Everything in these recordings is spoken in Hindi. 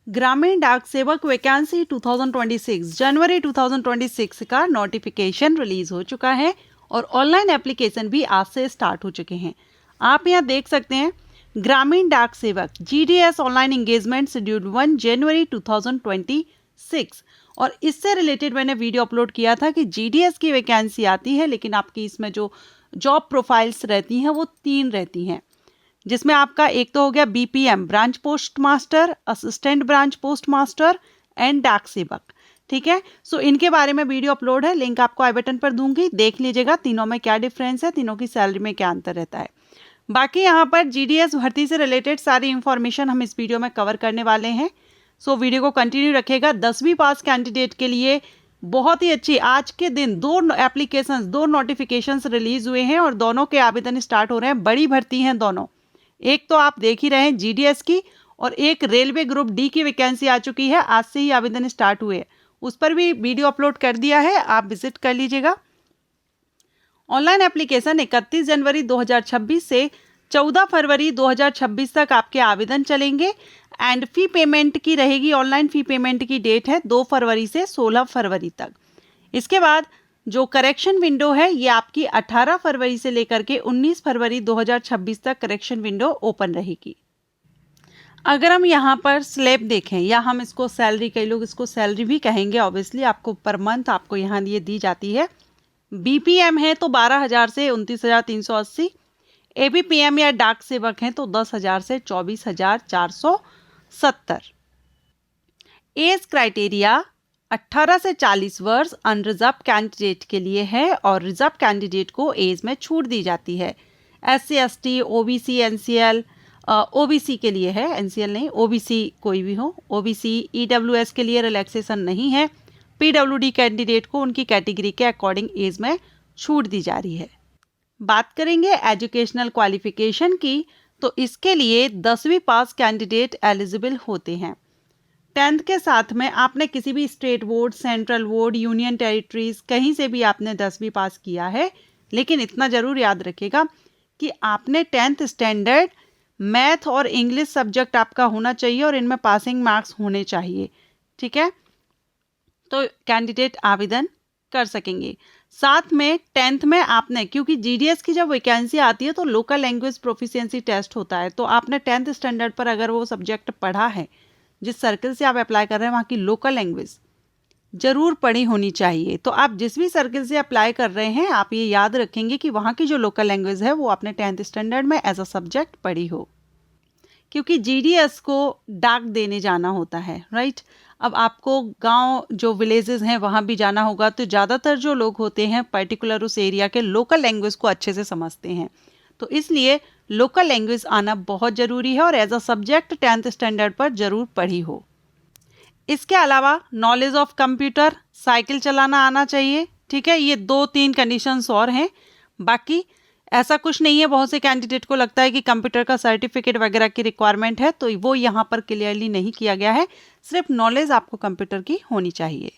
ग्रामीण डाक सेवक वैकेंसी 2026 जनवरी 2026 का नोटिफिकेशन रिलीज हो चुका है और ऑनलाइन एप्लीकेशन भी आज से स्टार्ट हो चुके हैं। आप यहाँ देख सकते हैं ग्रामीण डाक सेवक GDS ऑनलाइन एंगेजमेंट शेड्यूल 1 जनवरी 2026 और इससे रिलेटेड मैंने वीडियो अपलोड किया था कि GDS की वैकेंसी आती है, लेकिन आपकी इसमें जो जॉब प्रोफाइल्स रहती हैं वो 3 रहती हैं, जिसमें आपका एक तो हो गया BPM branch post master, assistant branch post master and डाक सेवक। ठीक है, सो इनके बारे में वीडियो अपलोड है, लिंक आपको आई बटन पर दूंगी, देख लीजिएगा तीनों में क्या डिफरेंस है, तीनों की सैलरी में क्या अंतर रहता है। बाकी यहाँ पर GDS भर्ती से रिलेटेड सारी इंफॉर्मेशन हम इस वीडियो में कवर करने वाले हैं, सो वीडियो को कंटिन्यू रखिएगा। 10वीं पास कैंडिडेट के लिए बहुत ही अच्छी, आज के दिन 2 एप्लीकेशंस 2 नोटिफिकेशंस रिलीज हुए हैं और दोनों के आवेदन स्टार्ट हो रहे हैं। बड़ी भर्ती हैं दोनों, एक तो आप देख ही रहे हैं GDS की और एक रेलवे ग्रुप D की वैकेंसी आ चुकी है, आज से ही आवेदन स्टार्ट हुए हैं, उस पर भी वीडियो अपलोड कर दिया है, आप विजिट कर लीजिएगा। ऑनलाइन एप्लीकेशन 31 जनवरी 2026 से 14 फरवरी 2026 तक आपके आवेदन चलेंगे एंड फी पेमेंट की रहेगी, ऑनलाइन फी पेमेंट की डेट है 2 फरवरी से 16 फरवरी तक। इसके बाद जो करेक्शन विंडो है ये आपकी 18 फरवरी से लेकर के 19 फरवरी 2026 तक करेक्शन विंडो ओपन रहेगी। अगर हम यहाँ पर स्लैब देखें या हम इसको सैलरी, कई लोग इसको सैलरी भी कहेंगे, ऑब्वियसली आपको पर मंथ आपको यहाँ ये दी जाती है। BPM है तो 12,000 से 29,380, ABPM या डाक सेवक हैं तो 10,000 से 24,470। एज क्राइटेरिया 18 से 40 वर्ष अनरिजर्व कैंडिडेट के लिए है और रिजर्व कैंडिडेट को एज में छूट दी जाती है। SC ST OBC NCL OBC के लिए है, NCL नहीं, OBC कोई भी हो, OBC EWS के लिए रिलैक्सेशन नहीं है। PWD कैंडिडेट को उनकी कैटेगरी के अकॉर्डिंग एज में छूट दी जा रही है। बात करेंगे एजुकेशनल क्वालिफिकेशन की, तो इसके लिए 10वीं पास कैंडिडेट एलिजिबल होते हैं। 10th के साथ में आपने किसी भी state board, central board, union territories कहीं से भी आपने 10वीं पास किया है, लेकिन इतना जरूर याद रखिएगा कि आपने 10th स्टैंडर्ड मैथ और इंग्लिश सब्जेक्ट आपका होना चाहिए और इनमें पासिंग मार्क्स होने चाहिए। ठीक है, तो कैंडिडेट आवेदन कर सकेंगे। साथ में 10th में आपने, क्योंकि GDS की जब वैकेंसी आती है तो लोकल लैंग्वेज प्रोफिशिएंसी टेस्ट होता है, तो आपने 10th स्टैंडर्ड पर अगर वो सब्जेक्ट पढ़ा है, जिस सर्कल से आप अप्लाई कर रहे हैं वहाँ की लोकल लैंग्वेज जरूर पढ़ी होनी चाहिए। तो आप जिस भी सर्कल से अप्लाई कर रहे हैं आप ये याद रखेंगे कि वहाँ की जो लोकल लैंग्वेज है वो आपने 10th स्टैंडर्ड में एज अ सब्जेक्ट पढ़ी हो, क्योंकि GDS को डाक देने जाना होता है, राइट। अब आपको गांव जो विलेजेस हैं वहाँ भी जाना होगा, तो ज़्यादातर जो लोग होते हैं पर्टिकुलर उस एरिया के लोकल लैंग्वेज को अच्छे से समझते हैं, तो इसलिए लोकल लैंग्वेज आना बहुत ज़रूरी है और as a subject 10th standard पर ज़रूर पढ़ी हो। इसके अलावा नॉलेज ऑफ कंप्यूटर, साइकिल चलाना आना चाहिए। ठीक है, ये 2-3 कंडीशंस और हैं, बाकी ऐसा कुछ नहीं है। बहुत से कैंडिडेट को लगता है कि कंप्यूटर का सर्टिफिकेट वगैरह की रिक्वायरमेंट है, तो वो यहाँ पर क्लियरली नहीं किया गया है, सिर्फ नॉलेज आपको कंप्यूटर की होनी चाहिए।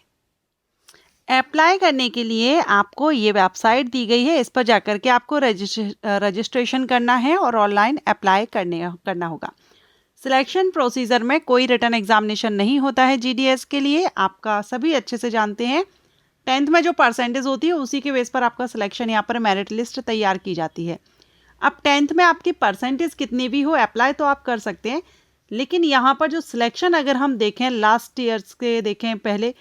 अप्लाई करने के लिए आपको ये वेबसाइट दी गई है, इस पर जाकर के आपको रजिस्ट्रेशन करना है और ऑनलाइन अप्लाई करना होगा। सिलेक्शन प्रोसीजर में कोई रिटन एग्जामिनेशन नहीं होता है GDS के लिए, आपका सभी अच्छे से जानते हैं। 10th में जो परसेंटेज होती है उसी के बेस पर आपका सिलेक्शन यहाँ पर मेरिट लिस्ट तैयार की जाती है। अब 10th में आपकी परसेंटेज कितनी भी हो, अप्लाई तो आप कर सकते हैं, लेकिन यहाँ पर जो सिलेक्शन अगर हम देखें लास्ट ईयर्स के देखें पहले,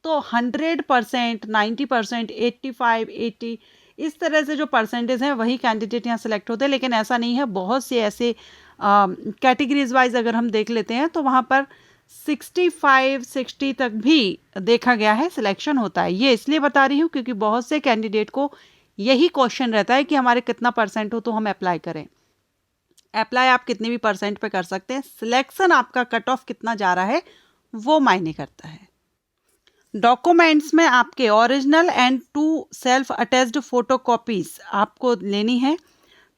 तो 100%, 90%, 85, 80 इस तरह से जो परसेंटेज हैं वही कैंडिडेट यहाँ सिलेक्ट होते हैं। लेकिन ऐसा नहीं है, बहुत से ऐसे कैटेगरीज वाइज अगर हम देख लेते हैं तो वहाँ पर 65, 60 तक भी देखा गया है सिलेक्शन होता है। ये इसलिए बता रही हूँ क्योंकि बहुत से कैंडिडेट को यही क्वेश्चन रहता है कि हमारे कितना परसेंट हो तो हम अप्लाई करें। अप्लाई आप कितने भी परसेंट पे कर सकते हैं, सिलेक्शन आपका कट ऑफ कितना जा रहा है वो मायने करता है। डॉक्यूमेंट्स में आपके original and 2 self attached photocopies आपको लेनी है।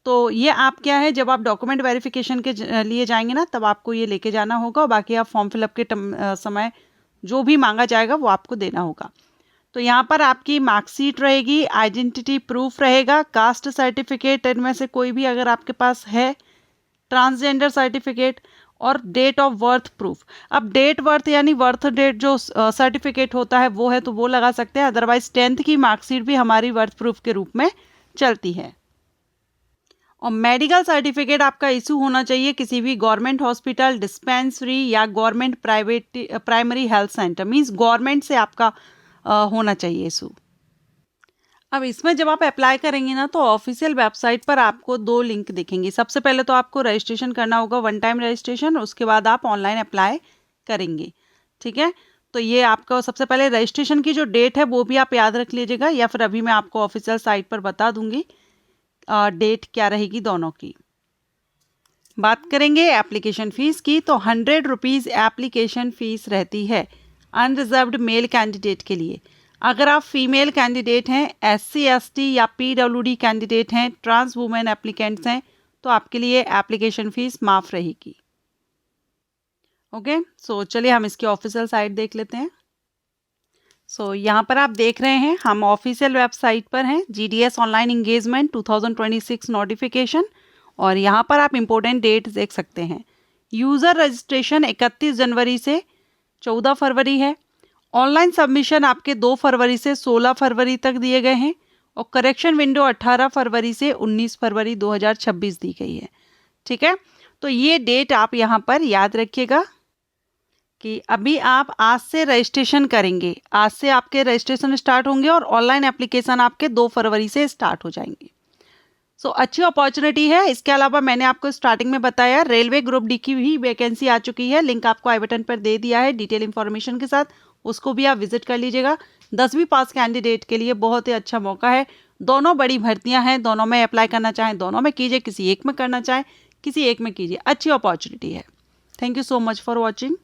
तो ये आप क्या है, जब आप डॉक्यूमेंट वेरिफिकेशन के लिए जाएंगे ना, तब आपको ये लेके जाना होगा और बाकी आप फॉर्म फिलअप के समय जो भी मांगा जाएगा वो आपको देना होगा। तो यहाँ पर आपकी मार्कशीट रहेगी, आइडेंटिटी प्रूफ रहेगा, कास्ट सर्टिफिकेट इनमें से कोई भी अगर आपके पास है, ट्रांसजेंडर सर्टिफिकेट और डेट ऑफ बर्थ प्रूफ। अब डेट बर्थ यानी बर्थ डेट जो सर्टिफिकेट होता है वो है तो वो लगा सकते हैं, अदरवाइज 10th की मार्कशीट भी हमारी बर्थ प्रूफ के रूप में चलती है। और मेडिकल सर्टिफिकेट आपका इशू होना चाहिए किसी भी गवर्नमेंट हॉस्पिटल, डिस्पेंसरी या government primary health centre, means government से आपका होना चाहिए इशू। अब इसमें जब आप अप्लाई करेंगे ना तो ऑफिशियल वेबसाइट पर आपको 2 लिंक दिखेंगे। सबसे पहले तो आपको रजिस्ट्रेशन करना होगा, वन टाइम रजिस्ट्रेशन, उसके बाद आप ऑनलाइन अप्लाई करेंगे। ठीक है, तो ये आपका सबसे पहले रजिस्ट्रेशन की जो डेट है वो भी आप याद रख लीजिएगा, या फिर अभी मैं आपको ऑफिशियल साइट पर बता दूंगी डेट क्या रहेगी दोनों की। बात करेंगे एप्लीकेशन फ़ीस की, तो 100 रुपीज़ एप्लीकेशन फ़ीस रहती है अनरिजर्व्ड मेल कैंडिडेट के लिए। अगर आप फीमेल कैंडिडेट हैं, SC ST या PWD कैंडिडेट हैं, ट्रांस वुमेन एप्लीकेंट्स हैं, तो आपके लिए एप्लीकेशन फ़ीस माफ़ रहेगी। ओके, सो चलिए हम इसकी ऑफिशियल साइट देख लेते हैं। सो यहाँ पर आप देख रहे हैं हम ऑफिशियल वेबसाइट पर हैं, GDS ऑनलाइन इंगेजमेंट 2026 नोटिफिकेशन, और यहाँ पर आप इम्पोर्टेंट डेट देख सकते हैं। यूज़र रजिस्ट्रेशन 31 जनवरी से 14 फरवरी है। ऑनलाइन सबमिशन आपके 2 फरवरी से 16 फरवरी तक दिए गए हैं, और करेक्शन विंडो 18 फरवरी से 19 फरवरी 2026 दी गई है। ठीक है, तो ये डेट आप यहाँ पर याद रखिएगा कि अभी आप आज से रजिस्ट्रेशन करेंगे, आज से आपके रजिस्ट्रेशन स्टार्ट होंगे और ऑनलाइन एप्लीकेशन आपके 2 फरवरी से स्टार्ट हो जाएंगे। सो अच्छी अपॉर्चुनिटी है। इसके अलावा मैंने आपको स्टार्टिंग में बताया रेलवे ग्रुप डी की भी वैकेंसी आ चुकी है, लिंक आपको आई बटन पर दे दिया है डिटेल इन्फॉर्मेशन के साथ, उसको भी आप विजिट कर लीजिएगा। 10वीं पास कैंडिडेट के लिए बहुत ही अच्छा मौका है। दोनों बड़ी भर्तियां हैं, दोनों में अप्लाई करना चाहें दोनों में कीजिए, किसी एक में करना चाहें किसी एक में कीजिए, अच्छी अपॉर्चुनिटी है। Thank you so much for watching.